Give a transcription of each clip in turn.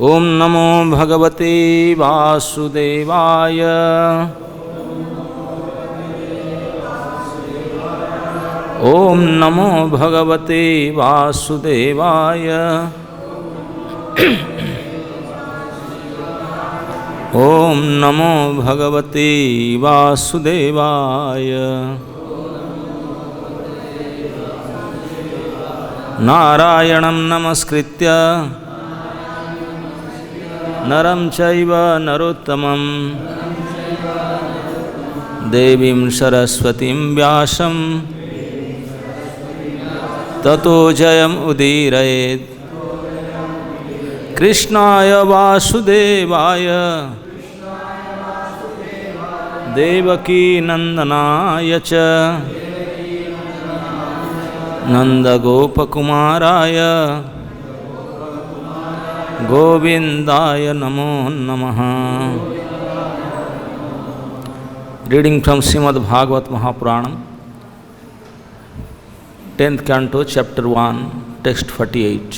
ओम नमो भगवते वासुदेवाय। ओम नमो भगवते वासुदेवाय। ओम नमो भगवते वासुदेवाय। नारायणं नमस्कृत्य नरं चैव नरोत्तमं देवीं सरस्वतीं व्यासं ततो जयम् उदीरयेत्। कृष्णाय वासुदेवाय देवकी नंदनाय च नंदगोपकुमाराय गोविंदाय नमो नमः। Reading from Shrimad Bhagavata Mahapuranam 10th canto chapter 1 text 48।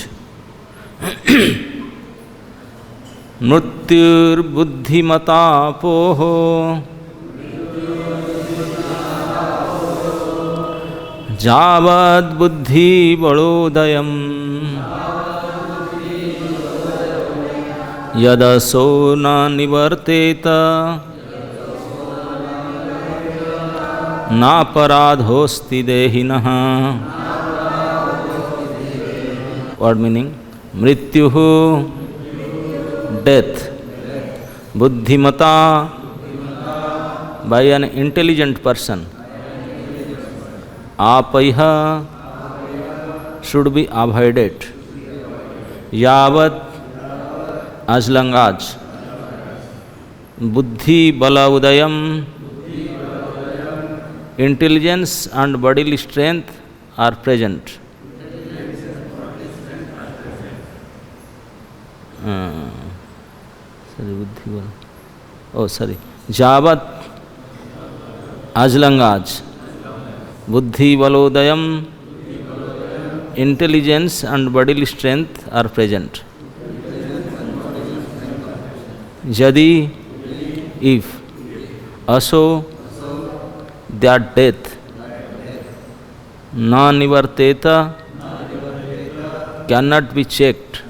मृत्युर्बुद्धिमतापोः जावद्बुद्धिबलोदयम् यदसो न निवर्तेत नापराधोस्ति देहिनः। वर्ड मीनिंग मृत्यु डेथ, बुद्धिमता by an intelligent person, आपयः should be avoided, यावत as long as, बुद्धि बल उदयम intelligence and bodily strength are present. जावत as long as, बुद्धि बलोदयम intelligence and bodily strength are present. यदि if, असो that death, na nivarteta cannot be checked,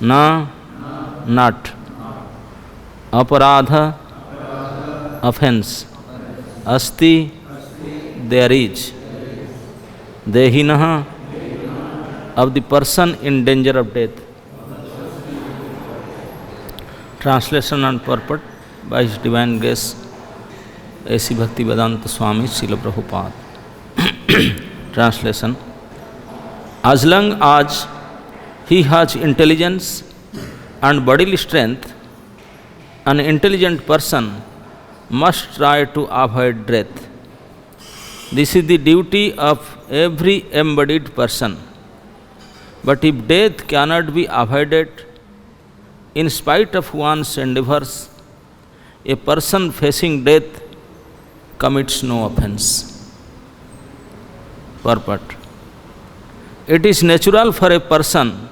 na not, aparadha offense, asti there is, dehinah of the person in danger of death. Translation and purport by His Divine Grace A.C. Bhaktivedanta Swami Srila Prabhupada. Translation: as long as he has intelligence and bodily strength, an intelligent person must try to avoid death. This is the duty of every embodied person. But if death cannot be avoided, in spite of one's endeavors, a person facing death commits no offense. Purport: it is natural for a person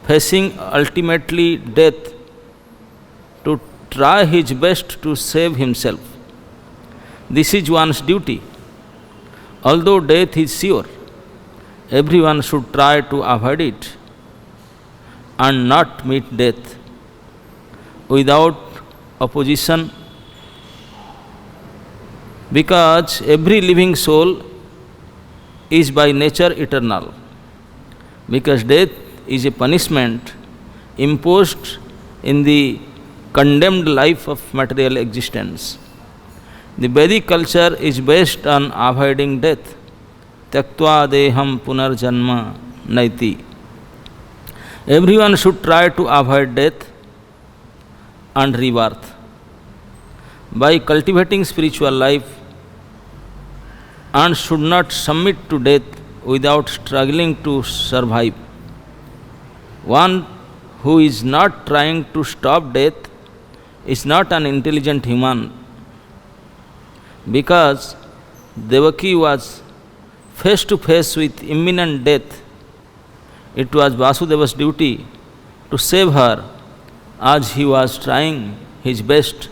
facing ultimately death to try his best to save himself. This is one's duty. Although death is sure, everyone should try to avoid it and not meet death without opposition, because every living soul is by nature eternal. Because death is a punishment imposed in the condemned life of material existence. The Vedic culture is based on avoiding death. Tyaktva deham punarjanma naiti. Everyone should try to avoid death and rebirth. By cultivating spiritual life, and should not submit to death without struggling to survive. One who is not trying to stop death is not an intelligent human, because Devaki was face to face with imminent death. It was Vasudeva's duty to save her, as he was trying his best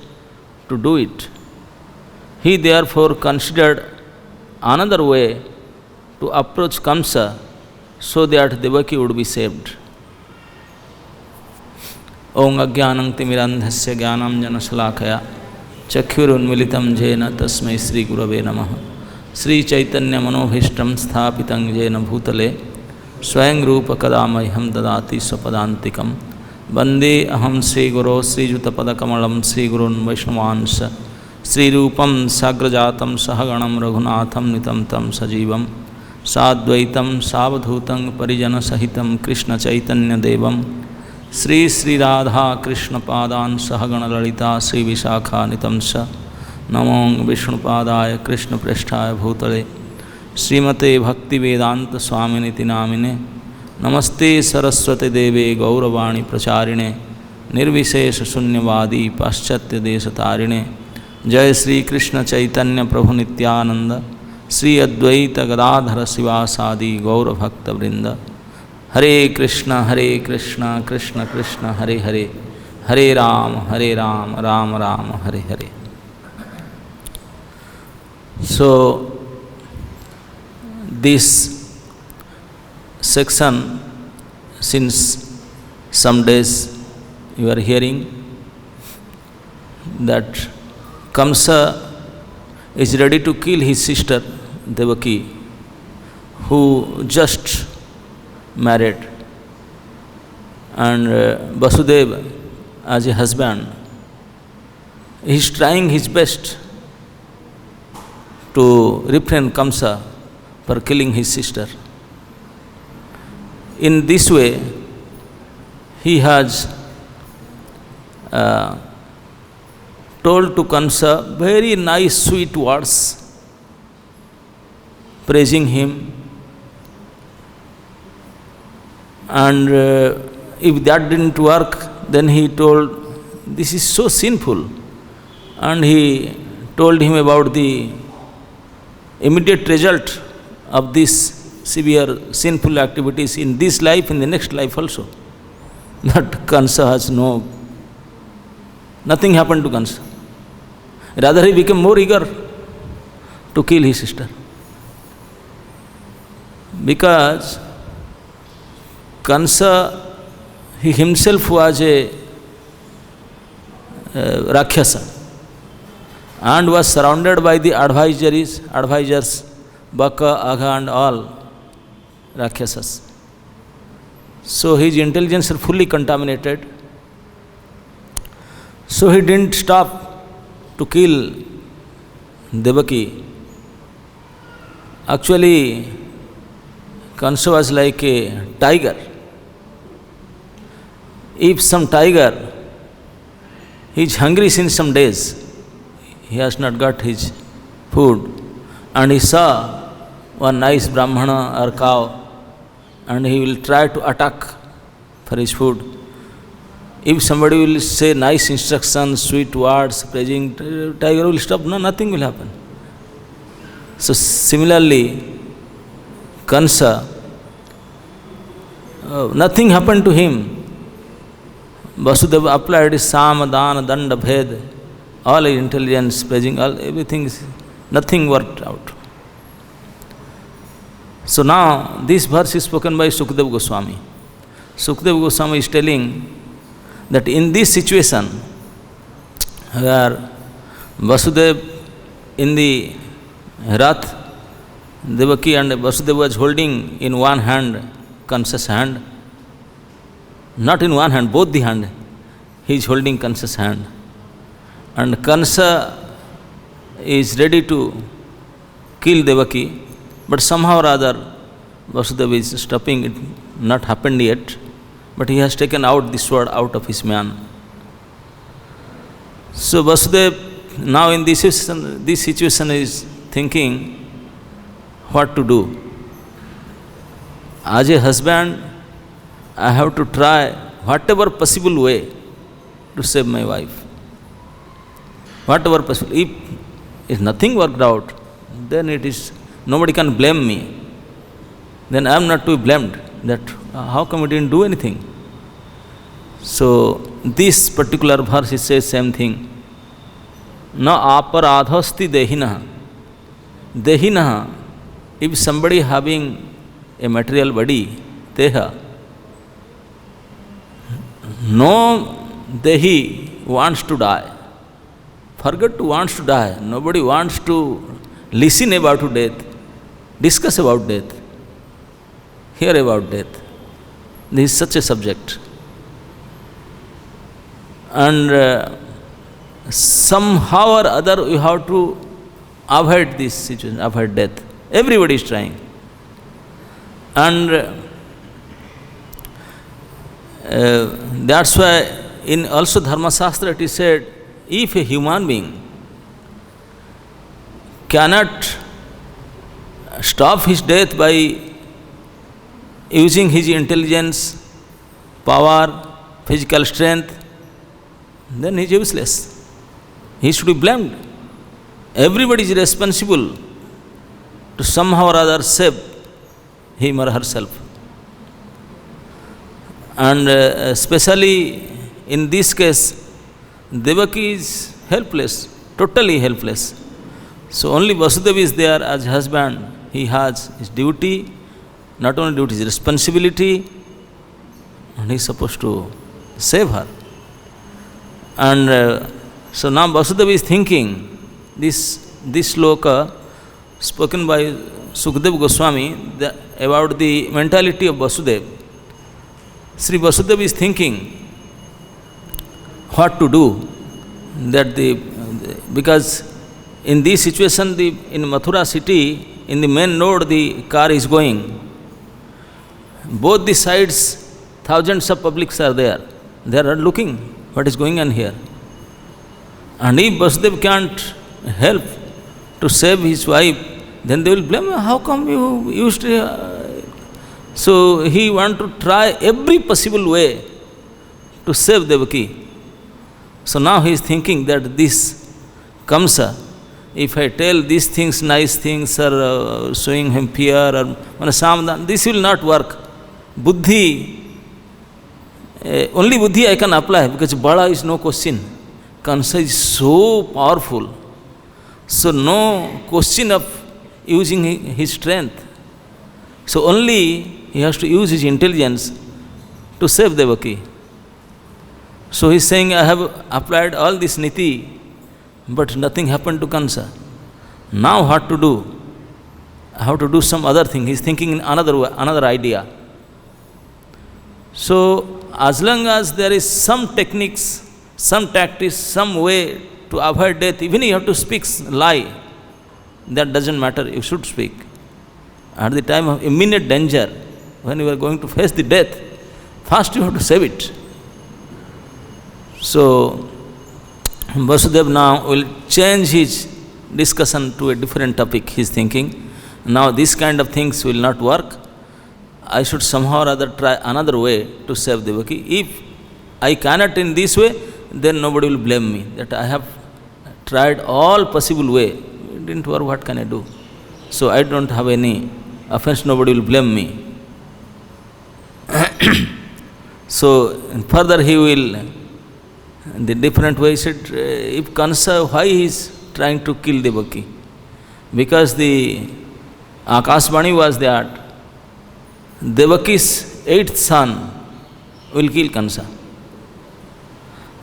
to do it. He therefore considered another way to approach Kamsa so that Devaki would be saved. Om Ajnanam Timirandhasya Jnanam Janasalakaya Chakhurunmilitam Jena Tasmai Sri Gurave Namaha Sri Chaitanya Manobhishtam Sthapitam Jena Bhutale Swayam Rupa Kadamayham Dadati Swapadantikam Bande Aham Sri Guru Sri Jutapadakamalam Sri Gurun Vaishnavansa Sri Rupam Sagrajatam Sahaganam Raghunatham Nitam Tam Sajivam Sadvaitam Savadhutam Parijana Sahitam Krishna Chaitanya Devam Sri Sri Radha Krishna Padan Sahagana Lalita Sri Vishakha Nitamsa Namong Vishnu Padaya Krishna Presthaya Bhutale Srimate Bhakti Vedanta Swaminiti Namine Namaste Saraswati Deve Gauravani Pracharine Nirvishesha Sunyavadi Paschatya Desatarine Jai Sri Krishna Chaitanya Prabhu Nityananda Sri Advaita Gadadhara Sivasadi Gaura Bhakta Vrinda Hare Krishna, Krishna Krishna, Hare Hare, Hare Ram, Ram Ram, Hare Hare. So, this section, since some days you are hearing that Kamsa is ready to kill his sister Devaki, who just married, and Vasudeva as a husband, he is trying his best to refrain Kamsa for killing his sister. In this way, he has told to Kamsa very nice sweet words, praising him. And if that didn't work, then he told, this is so sinful. And he told him about the immediate result of these severe sinful activities in this life, in the next life also. That Kamsa has nothing happened to Kamsa. Rather, he became more eager to kill his sister. Because Kamsa, he himself was a Rakshasa and was surrounded by the advisors, Baka, Agha and all Rakshasas. So his intelligence was fully contaminated. So he didn't stop to kill Devaki. Actually, Kamsa was like a tiger. If some tiger, he is hungry since some days, he has not got his food, and he saw one nice brahmana or cow, and he will try to attack for his food. If somebody will say nice instructions, sweet words, praising, tiger will stop. No, nothing will happen. So similarly, Kamsa, nothing happened to him. Vasudeva applied his Sama, Dana, Danda, Bhed, all his intelligence, praising, all, everything, nothing worked out. So now, this verse is spoken by Sukadeva Goswami. Sukadeva Goswami is telling that in this situation, where Vasudeva in the Rath, Devaki and Vasudeva was holding in one hand Kamsa's hand, not in one hand, both the hand, he is holding Kamsa's hand. And Kamsa is ready to kill Devaki, but somehow or other Vasudeva is stopping it, not happened yet, but he has taken out the sword out of his man. So Vasudeva now in this situation is thinking what to do. As a husband, I have to try whatever possible way to save my wife. Whatever possible. If nothing worked out, then it is, nobody can blame me. Then I am not to be blamed that how come we didn't do anything. So this particular verse it says same thing. Na aparadhasti dehinaha. Dehinaha, if somebody having a material body, deha, no dehi wants to die. Forget to wants to die. Nobody wants to listen about death, discuss about death, hear about death. This is such a subject. And somehow or other you have to avoid this situation, avoid death. Everybody is trying. And that's why in also Dharma Shastra it is said, if a human being cannot stop his death by using his intelligence, power, physical strength, then he is useless. He should be blamed. Everybody is responsible to somehow or other save him or herself. And especially in this case, Devaki is helpless, totally helpless. So only Vasudeva is there as husband. He has his duty, not only duty, his responsibility, and he is supposed to save her. And so now Vasudeva is thinking, this sloka spoken by Sukadeva Goswami about the mentality of Vasudeva. Sri Vasudeva is thinking what to do, because in this situation in Mathura city, in the main road the car is going. Both the sides, thousands of publics are there. They are looking what is going on here. And if Vasudeva can't help to save his wife, then they will blame him. How come you used to... So he want to try every possible way to save Devaki. So now he is thinking that this Kamsa, if I tell these things, nice things, or showing him fear, or Samdhan, this will not work. Buddhi, only Buddhi I can apply, because Bala is no question. Kamsa is so powerful. So no question of using his strength. So only he has to use his intelligence to save Devaki. So he is saying, I have applied all this niti, but nothing happened to Kamsa. Now what to do? I have to do some other thing. He is thinking in another idea. So as long as there is some techniques, some tactics, some way to avoid death, even if you have to speak lie, that doesn't matter, you should speak. At the time of imminent danger, when you are going to face the death, first you have to save it. So Vasudeva now will change his discussion to a different topic. He is thinking, now this kind of things will not work. I should somehow or other try another way to save Devaki. If I cannot in this way, then nobody will blame me, that I have tried all possible way. It didn't work, what can I do? So I don't have any offense, nobody will blame me. So further he will, the different way, he said, if Kamsa, why he is trying to kill Devaki? Because the Akashvani was that Devaki's 8th son will kill Kamsa.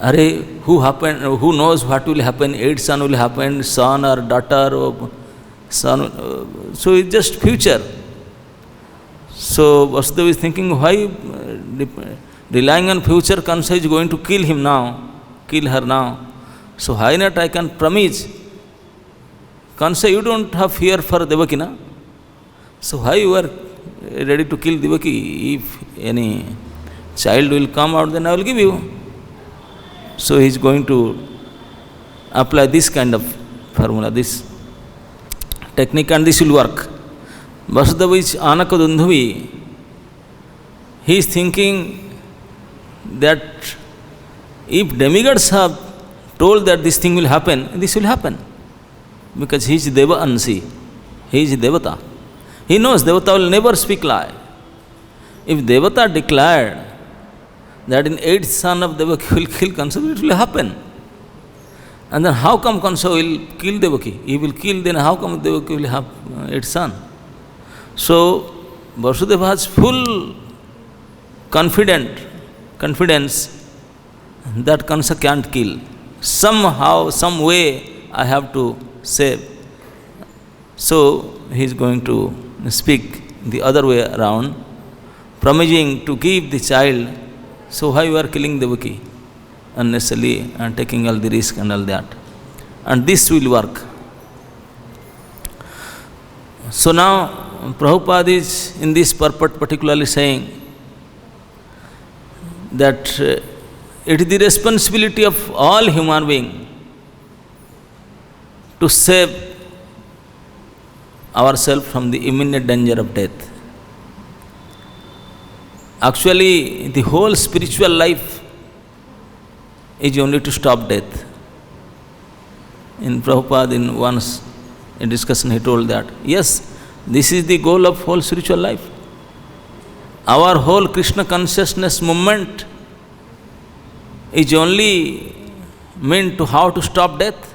Who knows what will happen? 8th son will happen, son or daughter or son. So it's just future. So Vasudeva is thinking, why relying on future, Kamsa is going to kill him now, kill her now. So why not I can promise? Kamsa, you don't have fear for Devaki, na? So why you are ready to kill Devaki? If any child will come out, then I will give you. So he is going to apply this kind of formula, this technique, and this will work. Vasudeva is Anakadundhavi. He is thinking that if demigods have told that this thing will happen, this will happen. Because he is Deva Ansi. He is Devata. He knows Devata will never speak lie. If Devata declared that in eighth son of Devaki will kill Kansa, it will happen. And then how come Kansa will kill Devaki? He will kill, then how come Devaki will have eighth son? So Vasudeva has full confidence that Kansa can't kill. Somehow, some way I have to save. So he is going to speak the other way around, promising to give the child. So why you are killing Devaki unnecessarily and taking all the risk and all that? And this will work. So now Prabhupada is in this purport particularly saying that it is the responsibility of all human beings to save ourselves from the imminent danger of death. Actually, the whole spiritual life is only to stop death. In Prabhupada, in once in discussion, he told that, yes, this is the goal of whole spiritual life. Our whole Krishna consciousness movement is only meant to how to stop death.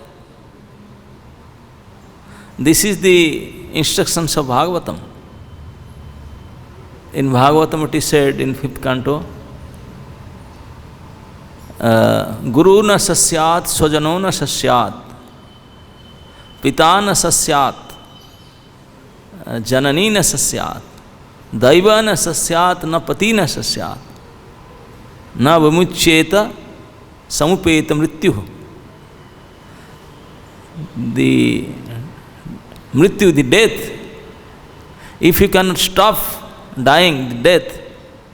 This is the instructions of Bhagavatam. In Bhagavatam it is said in 5th canto, Guru na sasyat, swajano na sasyat, pita na sasyat, janani na sasyat, daiva na sasyat, na pati na sasyat, na vimuccheta samupeta mrityu. The mrityu, the death, if you cannot stop dying, the death,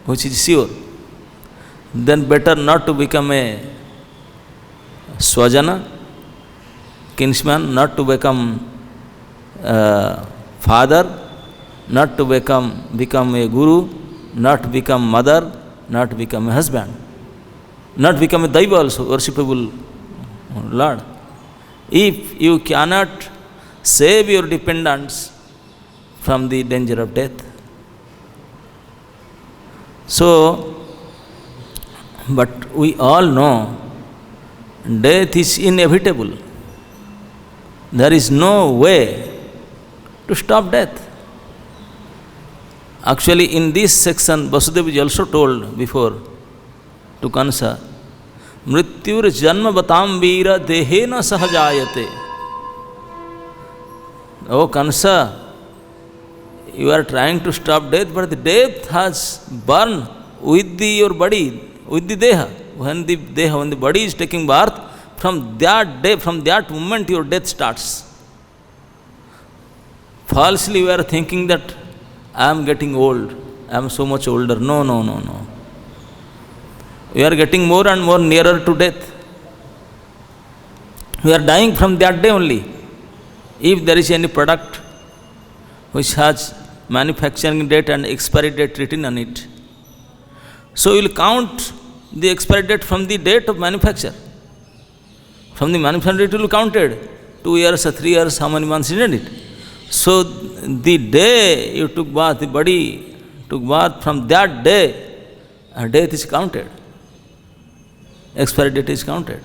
which is sure, then better not to become a swajana, kinsman, not to become father, not to become a guru, not become mother, not become a husband, not become a daiva also, worshipable Lord. If you cannot save your dependents from the danger of death. So, but we all know death is inevitable. There is no way to stop death. Actually, in this section, Vasudeva is also told before to Kansa, Mrityur janma batam veera dehena sahajayate. Oh Kansa, you are trying to stop death, but the death has burned with your body, with the deha. When the body is taking birth, from that day, from that moment your death starts. Falsely you are thinking that I am getting old, I am so much older. No. You are getting more and more nearer to death. You are dying from that day only. If there is any product which has manufacturing date and expiry date written on it, so you will count the expiry date from the date of manufacture. From the manufacture date you will count it. 2 years or 3 years, how many months isn't it? So the day you took birth, the body took birth, from that day, death is counted. Expiry date is counted.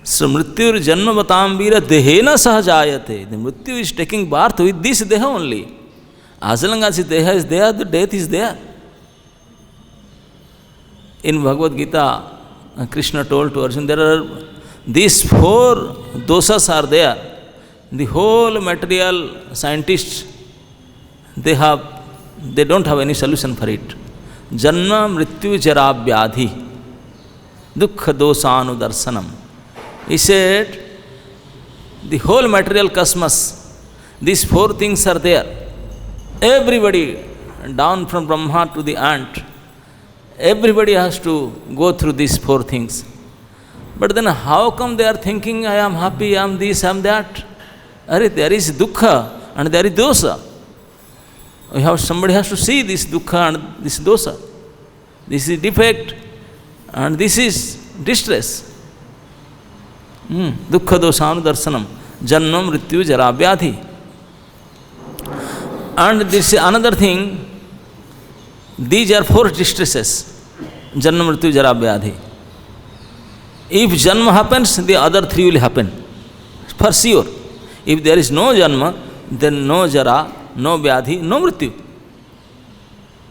So mrityur janma batam veera dehena sahajayate. The mrityu is taking birth with this deha only. As long as the deha is there, the death is there. In Bhagavad Gita, Krishna told to Arjuna, there are these 4 dosas are there. The whole material scientists, they don't have any solution for it. Janma mrityu jara vyadhi dukkha dosanu darsanam. He said, the whole material cosmos, these 4 things are there. Everybody, down from Brahma to the ant, everybody has to go through these 4 things. But then how come they are thinking, I am happy, I am this, I am that? There is dukkha and there is dosa. Somebody has to see this dukkha and this dosa. This is defect and this is distress. Dukkha dosanu darsanam. Janma mrityu jara vyadhi. And this is another thing. These are 4 distresses. Janma, Mrityu, Jara, Vyadhi. If Janma happens, the other three will happen, for sure. If there is no Janma, then no Jara, no Vyadhi, no Mrityu.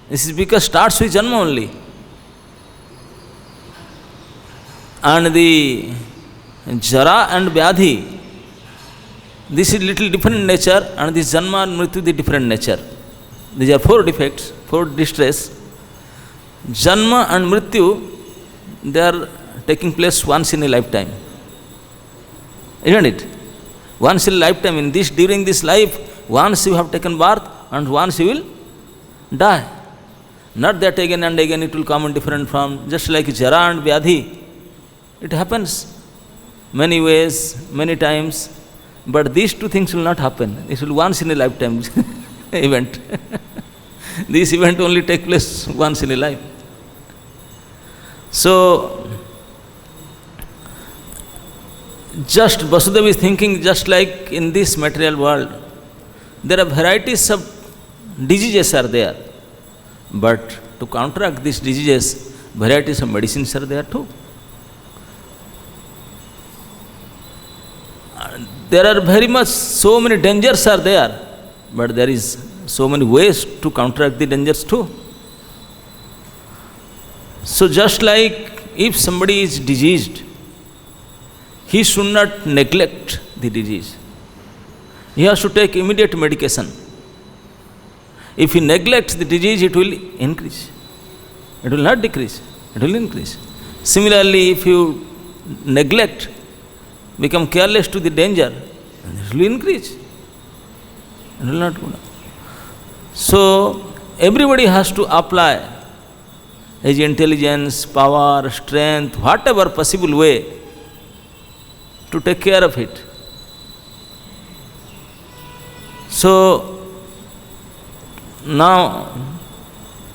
This is because starts with Janma only. And the Jara and Vyadhi, this is little different nature, and this Janma and Mrityu, the different nature. These are four defects, four distress. Janma and Mrityu, they are taking place once in a lifetime. Isn't it? Once in a lifetime. During this life, once you have taken birth and once you will die. Not that again and again it will come in different form. Just like Jara and Vyadhi, it happens many ways, many times. But these two things will not happen. It will once in a lifetime event. This event only take place once in a life. So, just Vasudeva is thinking just like in this material world, there are varieties of diseases are there. But to counteract these diseases, varieties of medicines are there too. There are very much, so many dangers are there, but there is so many ways to counteract the dangers too. So just like if somebody is diseased, he should not neglect the disease. He has to take immediate medication. If he neglects the disease, it will increase. It will not decrease, it will increase. Similarly, if you neglect, become careless to the danger, it will increase. It will not go down. So, everybody has to apply his intelligence, power, strength, whatever possible way to take care of it. So, now,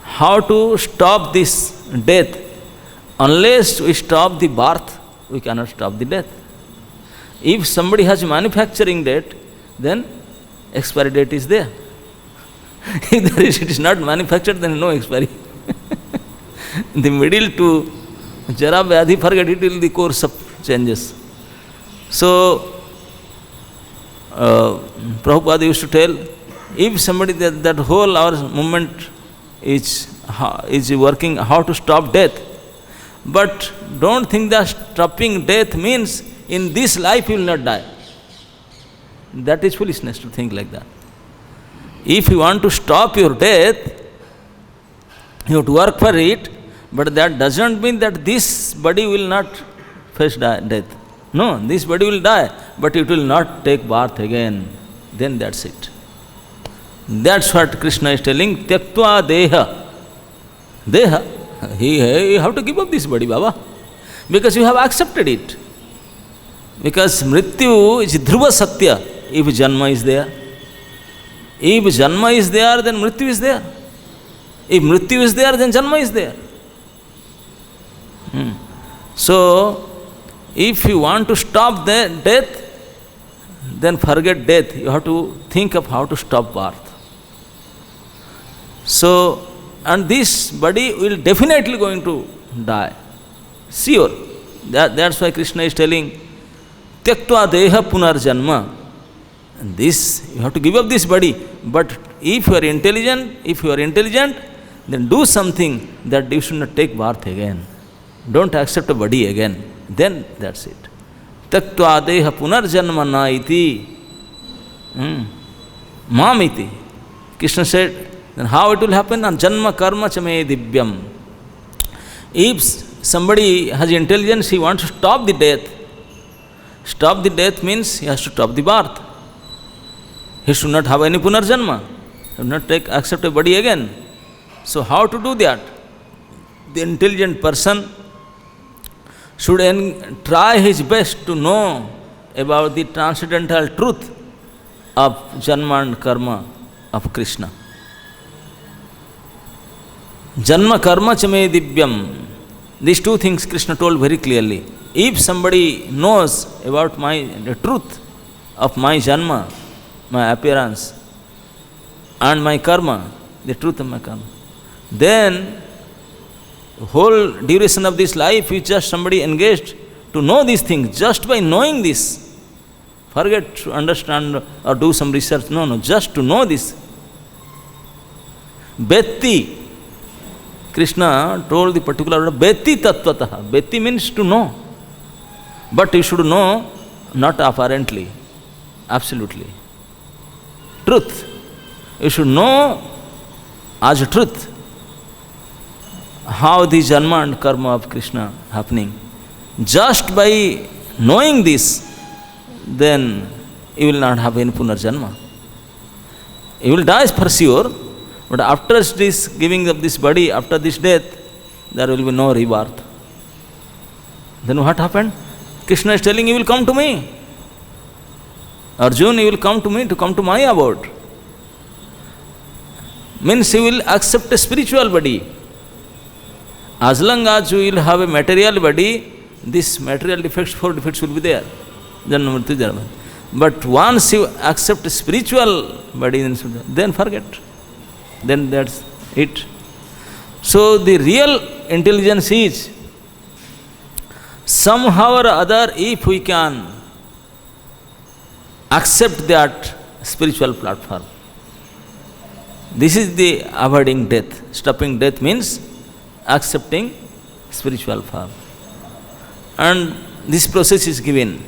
how to stop this death? Unless we stop the birth, we cannot stop the death. If somebody has manufacturing date, then expiry date is there. If it is not manufactured, then no expiry. The middle to Jara, Vyadhi, forget it will the course of changes. So, Prabhupada used to tell, if somebody that whole our movement is working how to stop death, but don't think that stopping death means in this life you will not die. That is foolishness to think like that. If you want to stop your death, you have to work for it, but that doesn't mean that this body will not face death. No, this body will die, but it will not take birth again. Then that's it. That's what Krishna is telling, Tyaktva Deha. Deha, you have to give up this body, Baba, because you have accepted it. Because Mrityu is Dhruva Satya, if Janma is there. If Janma is there, then Mrityu is there. If Mrityu is there, then Janma is there. So, if you want to stop death, then forget death. You have to think of how to stop birth. So, and this body will definitely going to die. Sure. That's why Krishna is telling, Tyaktva Deha Punar Janma. This, you have to give up this body. But if you are intelligent, then do something that you should not take birth again. Don't accept a body again. Then that's it. Tyaktva Deha Punar Janma na iti. Mam iti. Krishna said, then how it will happen? And Janma Karma Chame Divyam. If somebody has intelligence, he wants to stop the death. Stop the death means he has to stop the birth. He should not have any Punarjanma. He should not accept a body again. So how to do that? The intelligent person should try his best to know about the transcendental truth of Janma and Karma of Krishna. Janma Karma Chame Divyam. These two things Krishna told very clearly. If somebody knows about the truth of my Janma, my appearance, and my Karma, the truth of my Karma, then whole duration of this life is just somebody engaged to know these things, just by knowing this. Forget to understand or do some research, no, just to know this. Beti, Krishna told the particular word, Beti tattvataha. Beti means to know. But you should know not apparently, absolutely. Truth. You should know as a truth how the janma and karma of Krishna happening. Just by knowing this, then you will not have any punarjanma. You will die for sure, but after this giving of this body, after this death, there will be no rebirth. Then what happened? Krishna is telling, you will come to me. Arjuna, you will come to me, to come to my abode. Means you will accept a spiritual body. As long as you will have a material body, this material defects, 4 defects will be there. Janma, Mrityu, Janma. But once you accept a spiritual body, then forget. Then that's it. So the real intelligence is, somehow or other, if we can accept that spiritual platform, this is the avoiding death. Stopping death means accepting spiritual form. And this process is given.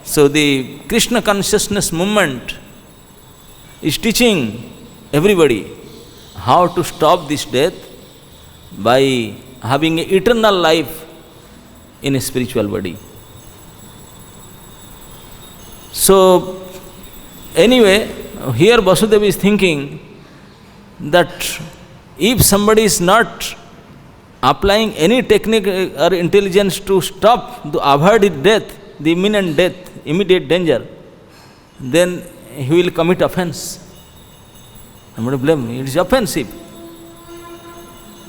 So the Krishna consciousness movement is teaching everybody how to stop this death by having an eternal life in a spiritual body. So anyway, here Vasudeva is thinking that if somebody is not applying any technique or intelligence to stop, to avoid death, the imminent death, immediate danger, then he will commit offense. I'm going to blame him. It is offensive.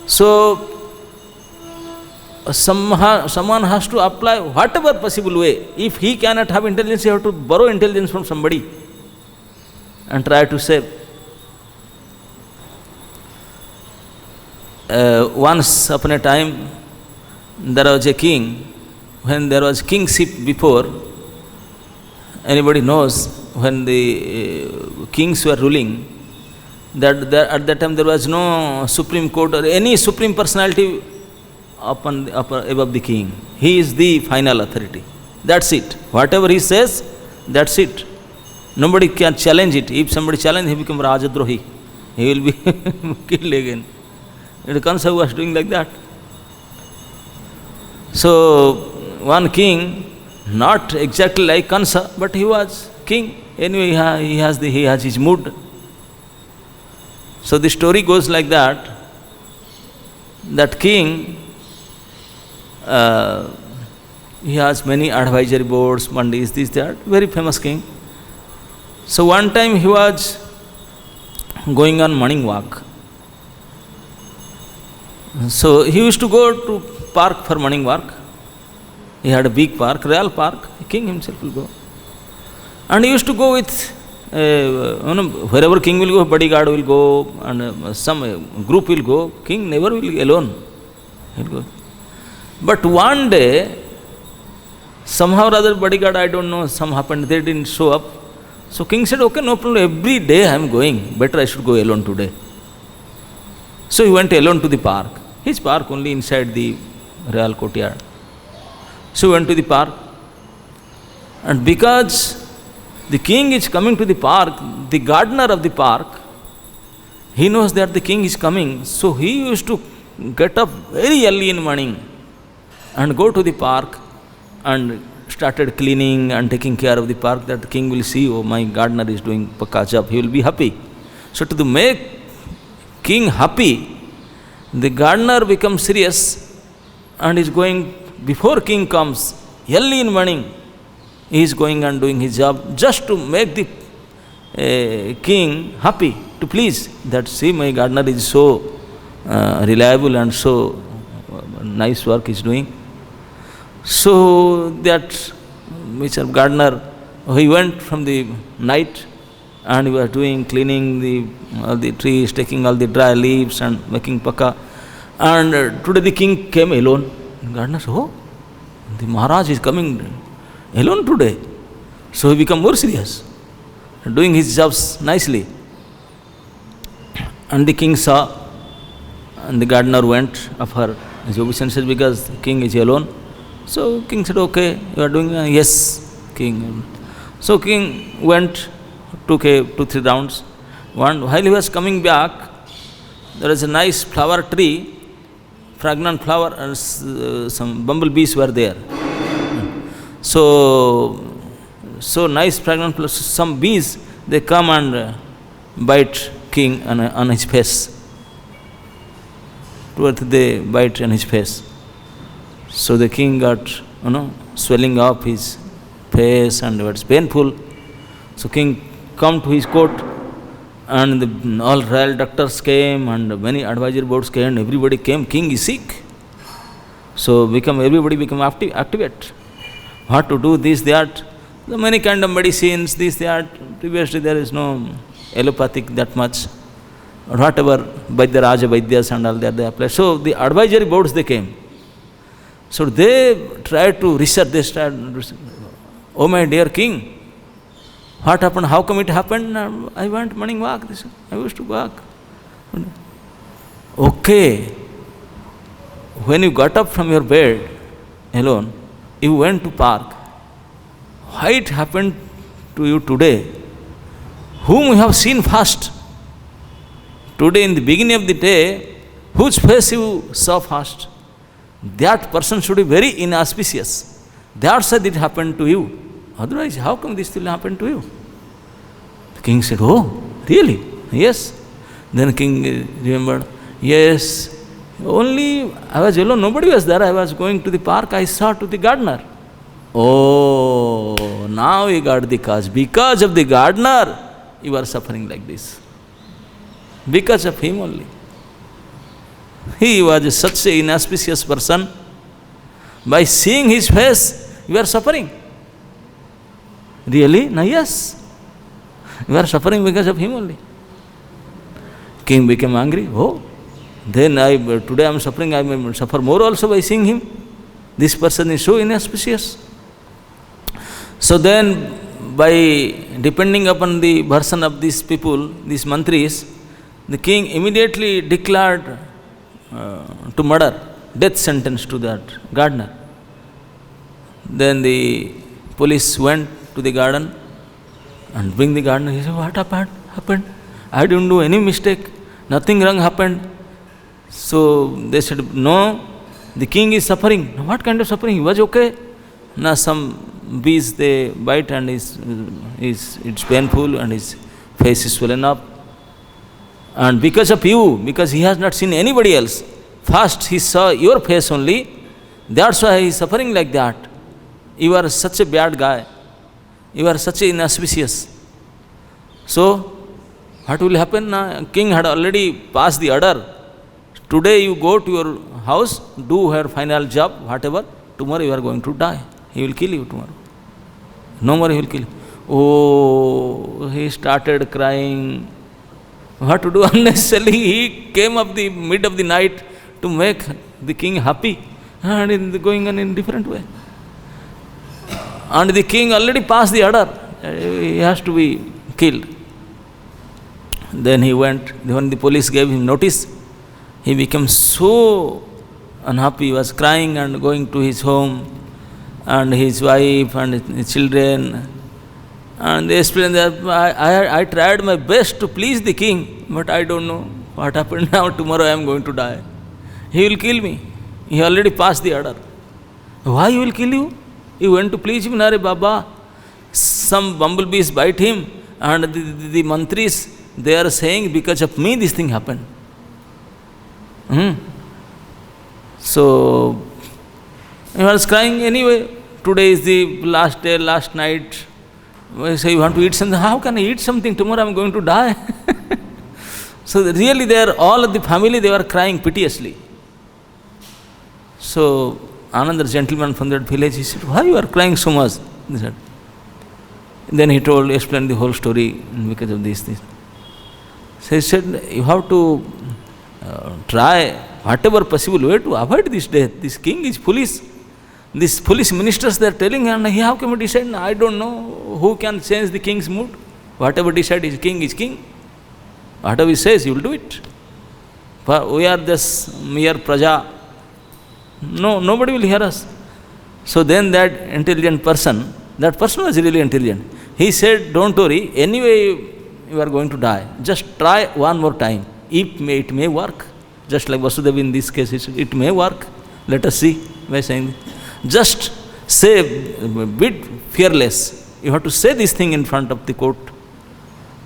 So someone has to apply whatever possible way. If he cannot have intelligence, he has to borrow intelligence from somebody and try to save. Once upon a time, there was a king. When there was kingship before, anybody knows, when the kings were ruling, that at that time there was no Supreme Court or any supreme personality above the king. He is the final authority. That's it. Whatever he says, that's it. Nobody can challenge it. If somebody challenges, he becomes Rajadrohi. He will be killed again. Kansa was doing like that. So one king, not exactly like Kansa, but he was king. Anyway, he has his mood. So the story goes like that. That king, he has many advisory boards, mandis, this, that, very famous king. So one time he was going on morning walk. So he used to go to park for morning walk. He had a big park, real park. The king himself will go. And he used to go with, wherever king will go, bodyguard will go, and some group will go. King never will be alone. He'll go. But one day, somehow or other bodyguard, I don't know, some happened, they didn't show up. So king said, okay, no problem, every day I am going, better I should go alone today. So he went alone to the park. His park only inside the royal courtyard. So he went to the park. And because the king is coming to the park, the gardener of the park, he knows that the king is coming. So he used to get up very early in the morning and go to the park and started cleaning and taking care of the park, that the king will see, oh, my gardener is doing pakka job, he will be happy. So to make king happy, the gardener becomes serious and is going, before king comes, early in the morning, he is going and doing his job just to make the king happy, to please, that see, my gardener is so reliable and so nice work he is doing. So that Mr. Gardener, he went from the night and he was doing, cleaning all the trees, taking all the dry leaves and making pakka. And today the king came alone. Gardener said, oh, the Maharaj is coming alone today. So he became more serious, doing his jobs nicely. And the king saw, and the gardener went of her his obeisances because the king is alone. So king said, okay, you are doing, yes, king. So king went, took 2-3 rounds. While he was coming back, there is a nice flower tree, fragrant flower, and some bumblebees were there. So nice fragrant flowers, some bees, they come and bite king on his face. They bite on his face. So the king got, swelling up his face, and it was painful. So king come to his court, and all royal doctors came, and many advisory boards came, everybody came. King is sick. So everybody become activate. What to do, this, that. So many kind of medicines, this, that. Previously there is no allopathic that much. Or whatever, Vaidyaraja, Vaidyas and all that they apply. So the advisory boards, they came. So they tried to research, oh my dear king, what happened? How come it happened? I went morning walk. I used to walk. Okay. When you got up from your bed alone, you went to park. Why it happened to you today? Whom you have seen first? Today in the beginning of the day, whose face you saw first? That person should be very inauspicious. That's why it happened to you. Otherwise, how come this will happen to you? The king said, oh, really? Yes. Then king remembered, yes, only I was alone, nobody was there. I was going to the park, I saw to the gardener. Oh, now you got the cause. Because of the gardener, you are suffering like this. Because of him only. He was such an inauspicious person. By seeing his face, you are suffering. Really? No, yes. You are suffering because of him only. King became angry. Oh, then today I am suffering, I may suffer more also by seeing him. This person is so inauspicious. So then, by depending upon the version of these people, these mantris, the king immediately declared to murder, death sentence to that gardener. Then the police went to the garden and bring the gardener. He said, what happened? I didn't do any mistake. Nothing wrong happened. So they said, no, the king is suffering. No, what kind of suffering? He was okay. Now some bees, they bite and it's painful and his face is swollen up. And because of you, because he has not seen anybody else, first he saw your face only, that's why he is suffering like that. You are such a bad guy. You are such an inauspicious. So, what will happen now? King had already passed the order. Today you go to your house, do her final job, whatever. Tomorrow you are going to die. He will kill you tomorrow. No more he will kill you. Oh, he started crying. What to do? Unnecessarily he came up the mid of the night to make the king happy, and going on in different way. And the king already passed the order. He has to be killed. Then he went, when the police gave him notice, he became so unhappy. He was crying and going to his home, and his wife and his children. And they explained that I tried my best to please the king, but I don't know what happened now. Tomorrow I am going to die. He will kill me. He already passed the order. Why he will kill you? You went to please him, Nare Baba. Some bumblebees bite him, and the mantris, they are saying, because of me this thing happened. So, he was crying anyway. Today is the last day, last night. I say, you want to eat something? How can I eat something? Tomorrow I am going to die. So really they all of the family, they were crying piteously. So another gentleman from that village, he said, why you are crying so much? He said. Then he explained the whole story because of this. So he said, you have to try whatever possible way to avoid this death. This king is foolish. These foolish ministers, they are telling, and he have come to decide. I don't know who can change the king's mood. Whatever decide is king is king. Whatever he says, he will do it. We are just mere praja. No, nobody will hear us. So then that intelligent person, that person was really intelligent. He said, don't worry, anyway you are going to die. Just try one more time. It may work. Just like Vasudeva in this case, it may work. Let us see by saying, just say, be fearless. You have to say this thing in front of the court.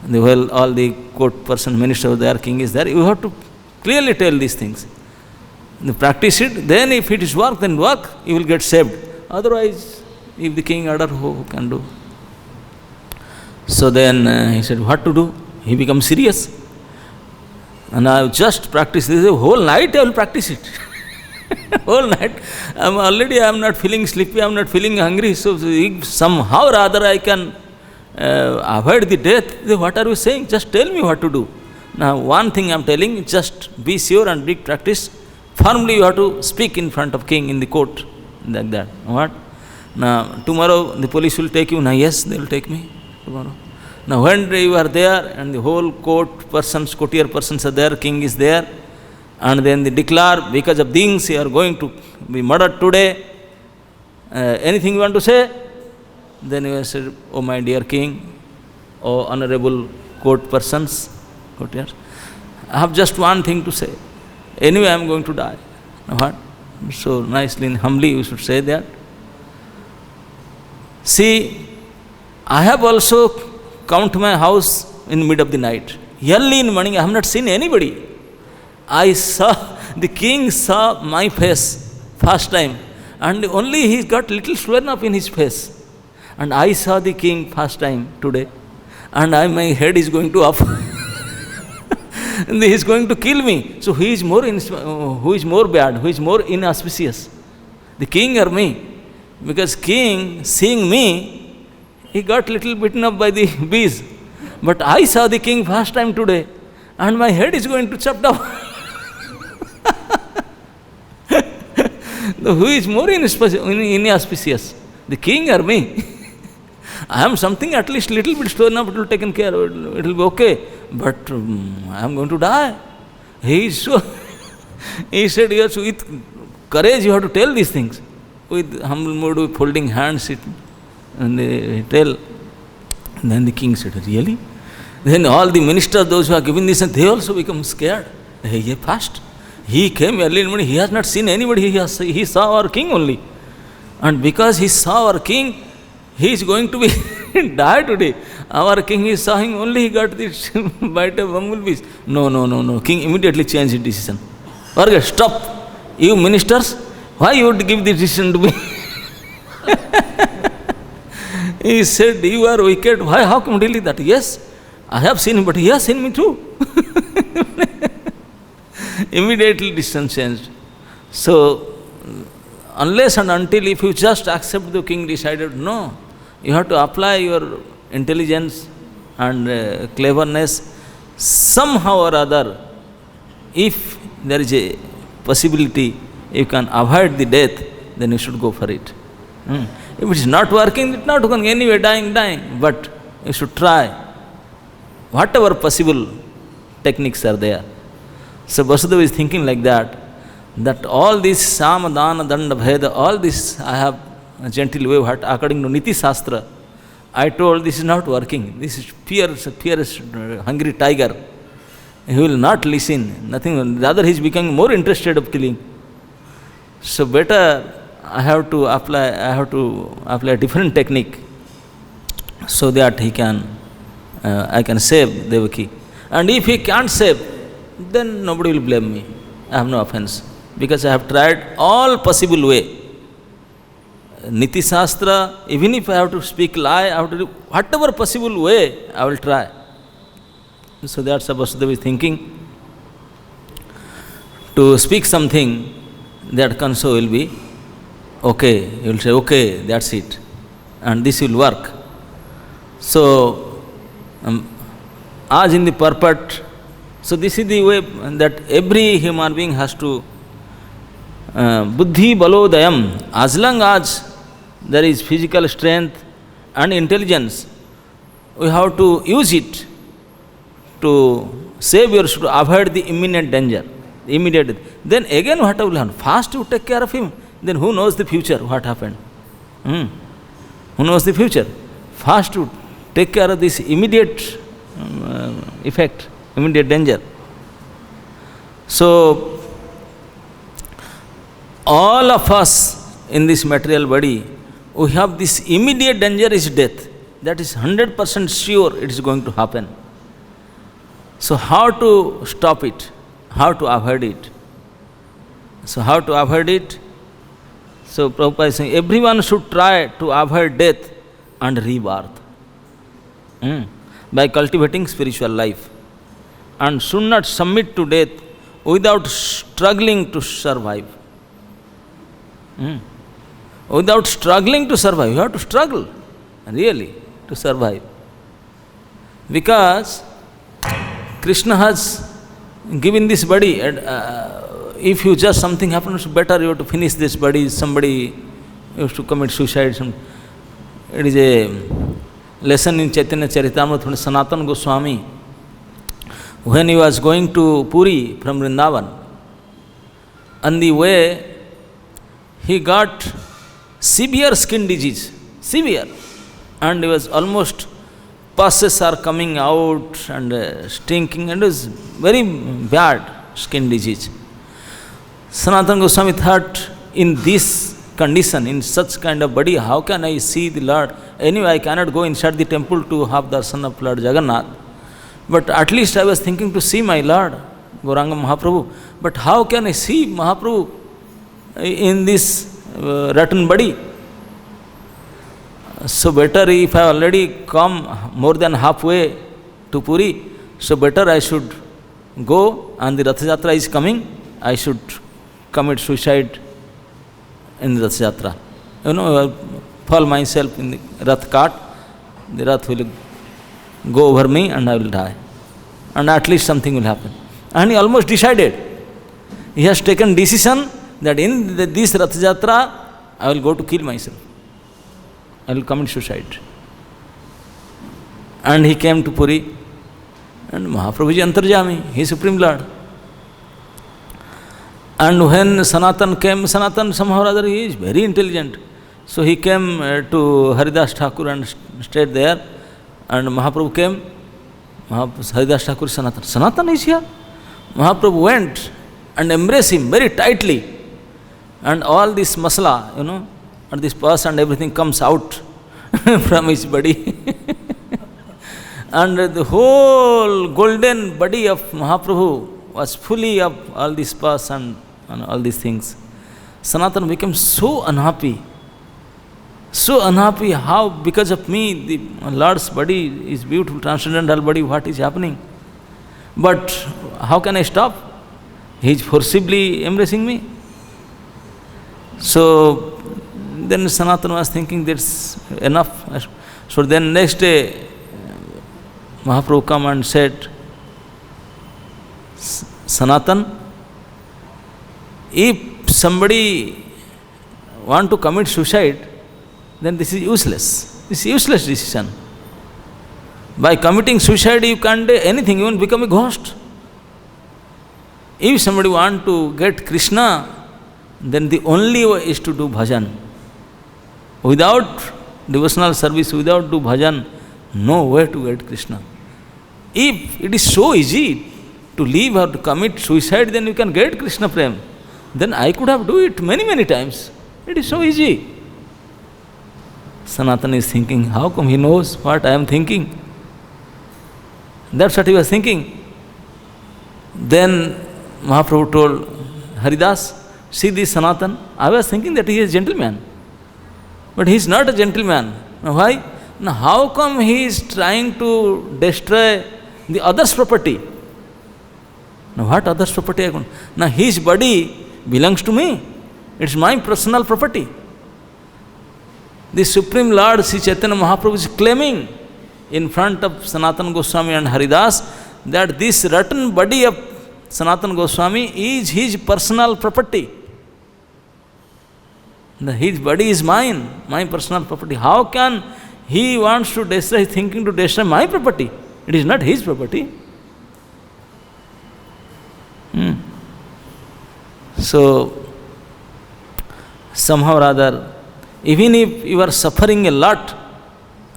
While all the court person, minister there, king is there, you have to clearly tell these things. You practice it, then if it is work, then work, you will get saved. Otherwise, if the king order, who can do? So then he said, what to do? He becomes serious. And I have just practiced this. Whole night I will practice it. Whole night. I am not feeling sleepy, I am not feeling hungry. So if somehow or other I can avoid the death, what are you saying? Just tell me what to do. Now one thing I am telling, just be sure and big practice. Firmly you have to speak in front of king in the court. Like that. What? Now tomorrow the police will take you. Now yes, they will take me tomorrow. Now when you are there and the whole courtier persons are there, king is there, and then they declare, because of things you are going to be murdered today, anything you want to say? Then you say, oh my dear king, oh honorable court persons, courtiers, I have just one thing to say. Anyway I am going to die. Now what? So nicely and humbly you should say that. See, I have also come to my house in mid of the night. Early in the morning I have not seen anybody. I saw, the king saw my face first time, and only he got little swollen up in his face. And I saw the king first time today, and my head is going to up. And he is going to kill me. So who is more bad, who is more inauspicious? The king or me? Because king, seeing me, he got little bitten up by the bees. But I saw the king first time today, and my head is going to chopped off. Who is more inauspicious? The king or me? I am something at least little bit torn up, it will taken care of, it will be okay. But I am going to die. He is so, he said, yes, with courage you have to tell these things. With humble mood, with folding hands, and they tell. And then the king said, really? Then all the ministers, those who are giving this, they also become scared. Hey, fast. He came early in the morning, he has not seen anybody, he saw our king only. And because he saw our king, he is going to be die today. Our king, he saw him only, he got this bite of bumblebees. No. King immediately changed his decision. Forget, stop. You ministers, why you would give this decision to me? He said, you are wicked. Why? How come really that? Yes, I have seen him, but he has seen me too. Immediately decision changed. So, unless and until if you just accept the king decided, no, you have to apply your intelligence and cleverness somehow or other. If there is a possibility, you can avoid the death, then you should go for it. If it is not working, it's not going anyway, dying. But you should try. Whatever possible techniques are there. So Vasudeva is thinking like that all this Sama, Dana, Danda, Bheda, all this I have a gentle way, according to Niti Shastra, I told this is not working. This is fierce, hungry tiger. He will not listen, nothing, rather he is becoming more interested of killing. So better I have to apply a different technique so that I can save Devaki. And if he can't save, then nobody will blame me. I have no offense. Because I have tried all possible way. Niti Shastra, even if I have to speak lie, I have to do whatever possible way, I will try. So that's what Vasudeva is thinking. To speak something that Kanso will be okay. He will say, okay, that's it. And this will work. So, as in the purport, So this is the way that every human being has to buddhi balodayam. As long as there is physical strength and intelligence, we have to use it to save yourself, to avoid the imminent danger, the immediate. Then again what will happen? First you take care of him, then who knows the future, what happened? Who knows the future? First to take care of this immediate effect, immediate danger. So, all of us in this material body, we have this immediate danger is death. That is 100% sure it is going to happen. So, how to stop it? How to avoid it? So, how to avoid it? So, Prabhupada is saying, everyone should try to avoid death and rebirth by cultivating spiritual life, and should not submit to death without struggling to survive. Without struggling to survive, you have to struggle, really, to survive. Because Krishna has given this body, if you just something happens, better you have to finish this body, somebody used to commit suicide. It is a lesson in Chaitanya Charitamrita from Sanatana Goswami. When he was going to Puri from Vrindavan, on the way he got severe skin disease, severe, and he was almost, pusses are coming out and stinking, and it was very bad skin disease. Sanatana Goswami thought, in this condition, in such kind of body, how can I see the Lord? Anyway, I cannot go inside the temple to have darshan of Lord Jagannath. But at least I was thinking to see my Lord, Gauranga Mahaprabhu. But how can I see Mahaprabhu in this rotten body? So better if I already come more than halfway to Puri, so better I should go, and the Rath Yatra is coming, I should commit suicide in the Rath Yatra. Fall myself in the Rath cart, the Rath will go over me and I will die. And at least something will happen. And he almost decided. He has taken decision that in this Rath Yatra, I will go to kill myself. I will commit suicide. And he came to Puri. And Mahaprabhuji Antarjami, he is Supreme Lord. And when Sanatan came, Sanatan somehow or other, he is very intelligent. So he came to Haridas Thakur and stayed there. And Mahaprabhu came. Haridas Thakur, Sanatan. Sanatan is here. Mahaprabhu went and embraced him very tightly. And all this masala, and this pus and everything comes out from his body. And the whole golden body of Mahaprabhu was fully of all this pus and all these things. Sanatana became so unhappy. So unhappy, how because of me the Lord's body is beautiful, transcendental body, what is happening? But how can I stop? He is forcibly embracing me. So then Sanatana was thinking that's enough. So then next day Mahaprabhu come and said, Sanatan, if somebody want to commit suicide, then this is useless. This is useless decision. By committing suicide, you can't do anything, you will become a ghost. If somebody want to get Krishna, then the only way is to do bhajan. Without devotional service, without do bhajan, no way to get Krishna. If it is so easy to leave or to commit suicide, then you can get Krishna Prem. Then I could have do it many, many times. It is so easy. Sanatana is thinking, how come he knows what I am thinking? That's what he was thinking. Then Mahaprabhu told Haridas, see this Sanatana, I was thinking that he is a gentleman. But he is not a gentleman. Now why? Now how come he is trying to destroy the other's property? Now what other's property I can? Now his body belongs to me. It's my personal property. The Supreme Lord Sri Chaitanya Mahaprabhu is claiming in front of Sanatana Goswami and Haridas that this rotten body of Sanatana Goswami is his personal property. His body is mine, my personal property. How can he wants to destroy, he is thinking to destroy my property? It is not his property. So, somehow or other, even if you are suffering a lot,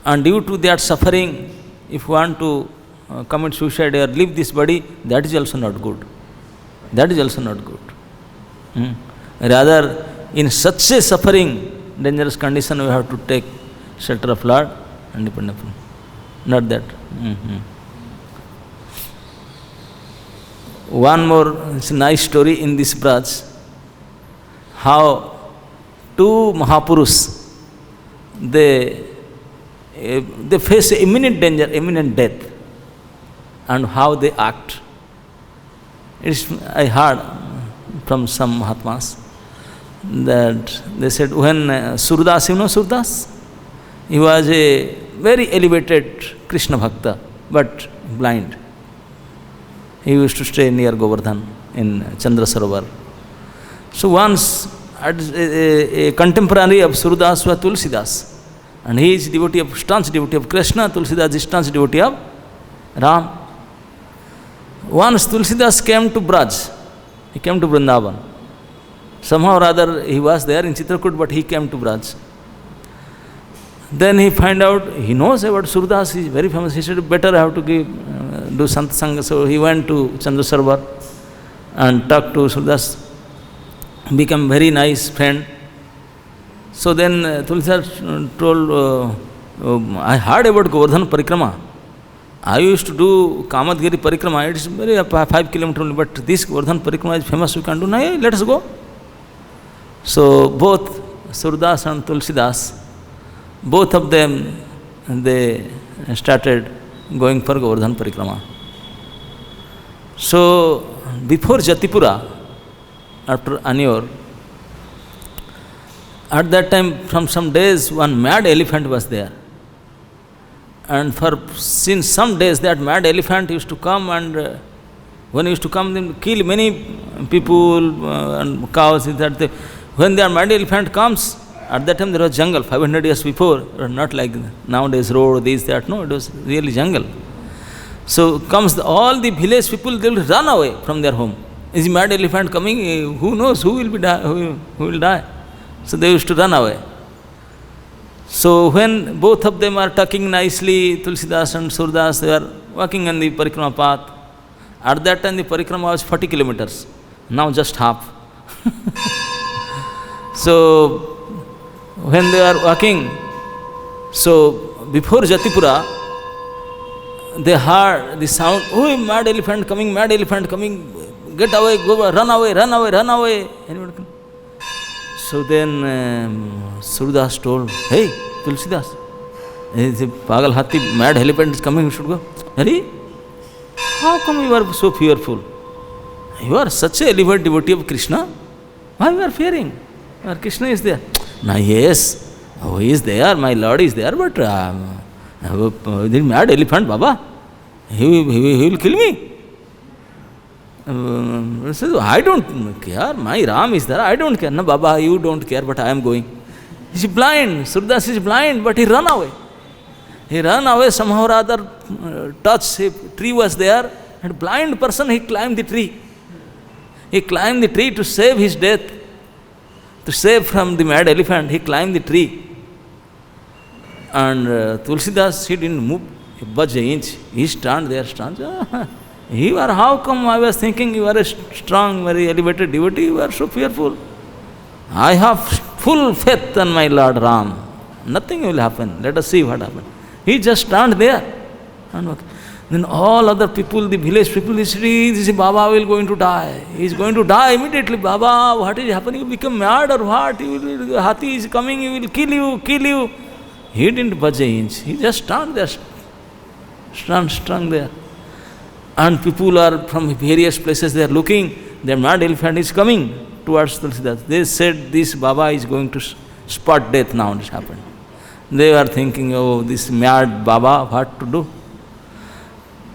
and due to that suffering, if you want to commit suicide or leave this body, that is also not good. That is also not good. Rather, in such a suffering, dangerous condition, we have to take shelter of Lord and depend upon. Not that. One more nice story in this Braj, how two Mahapurus, they face imminent danger, imminent death, and how they act. I heard from some Mahatmas that they said, when Surdas, you know Surdas? He was a very elevated Krishna Bhakta, but blind. He used to stay near Govardhan in Chandrasarovar. So once, a contemporary of Surdas was Tulsidas, and he is staunch devotee of Krishna. Tulsidas is staunch devotee of Ram. Once Tulsidas came to Braj, he came to Vrindavan. Somehow or other he was there in Chitrakoot, but he came to Braj. Then he find out, he knows about Surdas, he is very famous. He said, better I have to do Sant Sangha. So he went to Chandrasarovar and talked to Surdas, become very nice friend. So then Tulsidas told, I heard about Govardhan Parikrama. I used to do Kamadgiri Parikrama, it is very 5 kilometers only, but this Govardhan Parikrama is famous, we can do. No, let us go. So both Surdas and Tulsidas, both of them, they started going for Govardhan Parikrama. So before Jatipura, after Anior, at that time, from some days, one mad elephant was there. And since some days, that mad elephant used to come, and when he used to come, then kill many people and cows. When the mad elephant comes, at that time there was jungle, 500 years before, not like nowadays road, this, that, no, it was really jungle. So comes all the village people, they will run away from their home. Is the mad elephant coming? Who knows who will die? So they used to run away. So when both of them are talking nicely, Tulsidas and Surdas, they are walking on the Parikrama path. At that time the Parikrama was 40 kilometers, now just half. So when they are walking, so before Jatipura, they heard the sound, oh, mad elephant coming, get away, go, run away. So then Surdas told, hey, Tulsidas, the Pagal Hathi, mad elephant is coming, you should go. Hari, how come you are so fearful? You are such a elevated devotee of Krishna. Why you are fearing? Krishna is there. Now, yes, he is there, my Lord is there, but the mad elephant, Baba, he will kill me. Says, I don't care, my Ram is there, I don't care. No, Baba, you don't care, but I am going. He is blind, Surdas is blind, but he ran away. He ran away, somehow or other touched, a tree was there, and blind person, he climbed the tree. He climbed the tree to save his death, to save from the mad elephant. He climbed the tree. And Tulsidas, he didn't move, he budged an inch. He stand there, You are, how come I was thinking you are a strong, very elevated devotee, you are so fearful. I have full faith on my Lord Ram. Nothing will happen. Let us see what happens. He just stand there. And then all other people, the village people, they say, Baba will going to die. He is going to die immediately. Baba, what is happening? You become mad or what? Hathi is coming, he will kill you. He didn't budge an inch. He just stand there, strung there. And people are from various places, they are looking, their mad elephant is coming towards Tulsidas. They said, this Baba is going to spot death now, it happened. They are thinking, oh, this mad Baba, what to do?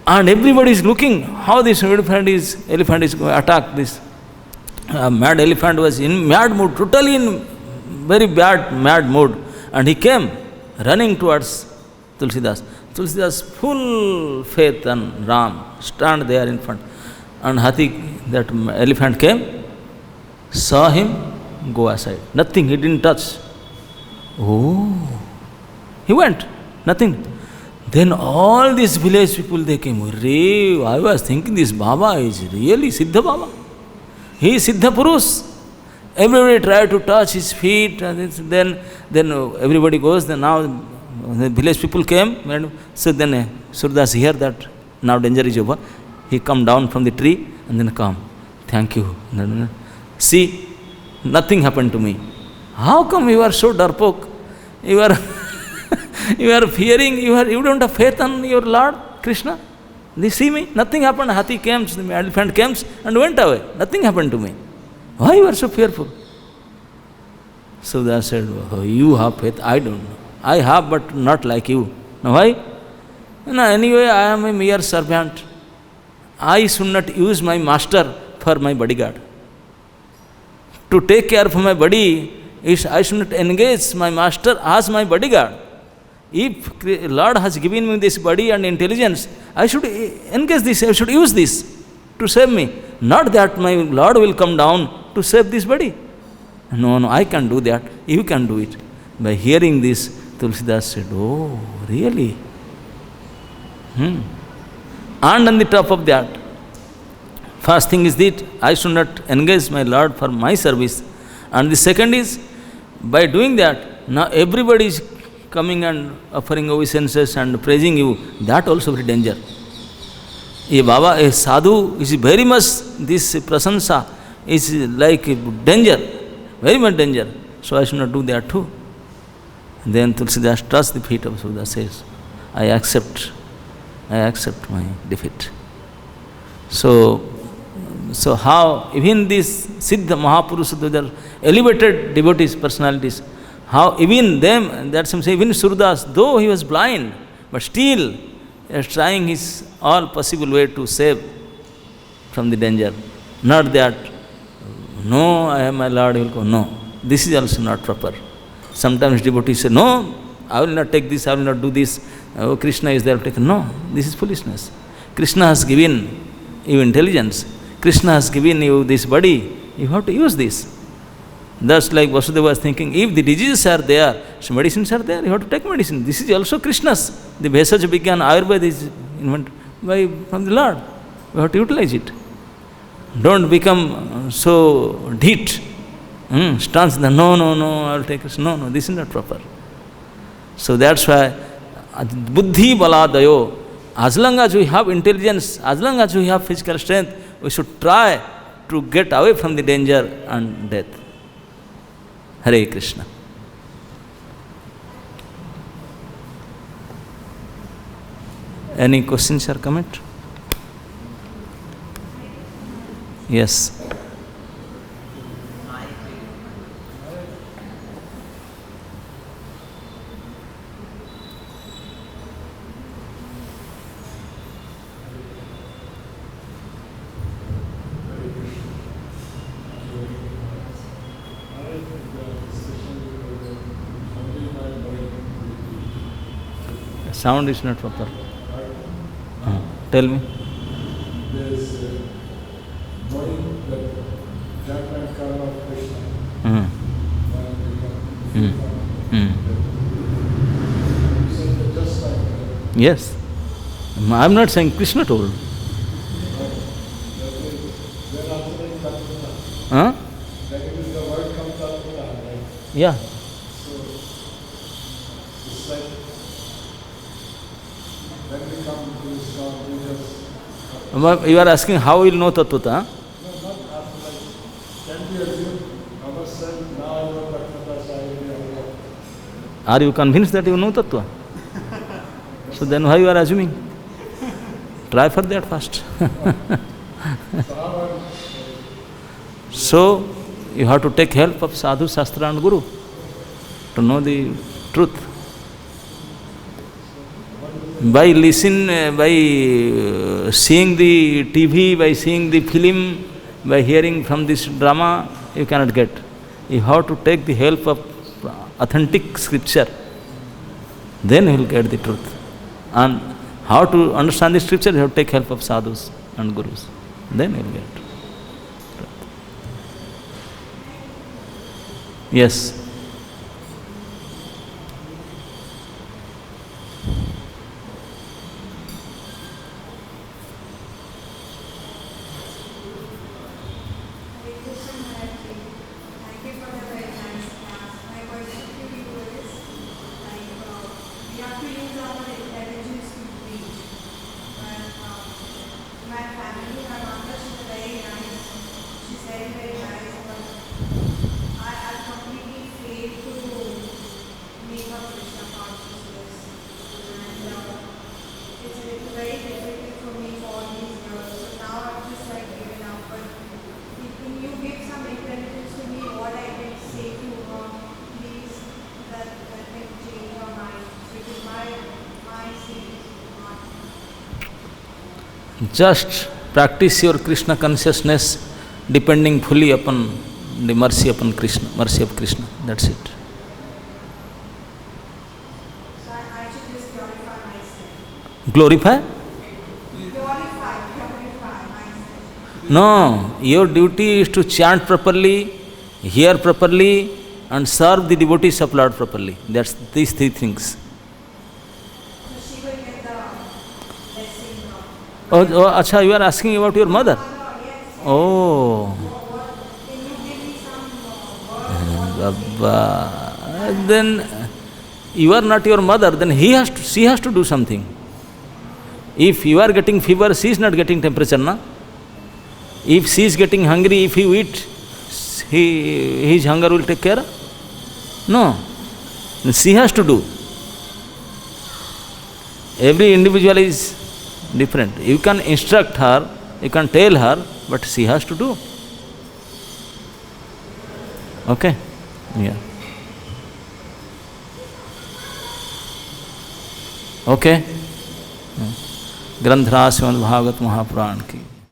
And everybody is looking how this elephant is going to attack this. Mad elephant was in mad mood, totally in very bad mad mood. And he came running towards Tulsidas. Tulsidas, full faith on Ram, stand there in front. And Hathi, that elephant came, saw him, go aside. Nothing, he didn't touch. Oh, he went, nothing. Then all these village people, they came. Re, I was thinking this Baba is really Siddha Baba. He is Siddha Purush. Everybody tried to touch his feet. And then everybody goes. Then now the village people came. And so then Surdas hear that now danger is over. He come down from the tree and then come. Thank you. See, nothing happened to me. How come you are so darpok? You are you are fearing, you don't have faith on your Lord Krishna. They see me, nothing happened. Hathi came, the elephant came and went away. Nothing happened to me. Why you are so fearful? Surdas said, oh, you have faith, I don't know. I have, but not like you. Now why? No, anyway, I am a mere servant. I should not use my master for my bodyguard. To take care of my body, I should not engage my master as my bodyguard. If Lord has given me this body and intelligence, I should engage this, I should use this to save me. Not that my Lord will come down to save this body. No, I can't do that. You can do it. By hearing this, Tulsidas said, oh, really? And on the top of that, first thing is that I should not engage my Lord for my service. And the second is, by doing that, now everybody is coming and offering obeisances and praising you. That also very danger. A Baba, a sadhu is very much, this prasansa is like danger, very much danger. So I should not do that too. Then Tulsidas touched the feet of Surdas, says, I accept my defeat. So how even these Siddha Mahapurusha, they are elevated devotees, personalities, how even them, that's what I'm saying, even Surdas, though he was blind, but still he is trying his all possible way to save from the danger. Not that, no, I am my Lord, he will go, no. This is also not proper. Sometimes devotees say, no, I will not take this, I will not do this. Oh, Krishna is there to take. No, this is foolishness. Krishna has given you intelligence. Krishna has given you this body. You have to use this. Thus, like Vasudeva was thinking, if the diseases are there, so medicines are there, you have to take medicine. This is also Krishna's. The Bhesaj Vigyan Ayurveda is invented from the Lord. You have to utilize it. Don't become so dheet. Stance, no, I will take this. No, this is not proper. So that's why buddhi baladayo, as long as we have intelligence, as long as we have physical strength, we should try to get away from the danger and death. Hare Krishna. Any questions or comment? Yes. Sound is not proper. Tell me. There is knowing that jnana and karma of Krishna. You said that just like that. Yes. I am not saying Krishna told. Huh? That it is the word comes out of that, right? Yeah. So it's like when we come to this song, we just You are asking how we will know Tattvata? no, not after like can we assume ourselves now I know Tattva Sahibya. Are you convinced that you know Tattva? So then why you are assuming? Try for that first. So you have to take help of Sadhu, Shastra and Guru to know the truth. by seeing the TV, by seeing the film, by hearing from this drama, you cannot get. You have to take the help of authentic scripture. Then you will get the truth. And how to understand the scripture, you have to take help of sadhus and gurus. Then you will get truth. Yes. Just practice your Krishna consciousness depending fully upon the mercy upon Krishna, mercy of Krishna. That's it. So I should just glorify myself. Glorify? Glorify myself. No, your duty is to chant properly, hear properly, and serve the devotees of Lord properly. That's these three things. So she will get the blessing of Oh, acha, you are asking about your mother? yes. Oh, Can you give me some Baba. Then you are not your mother, then she has to do something. If you are getting fever, she is not getting temperature, na? If she is getting hungry, if you eat, his hunger will take care? No. She has to do. Every individual is different. You can instruct her, you can tell her, but she has to do. Okay? Yeah. Okay? ग्रंथराज Shrimad Bhagavat Mahapuran की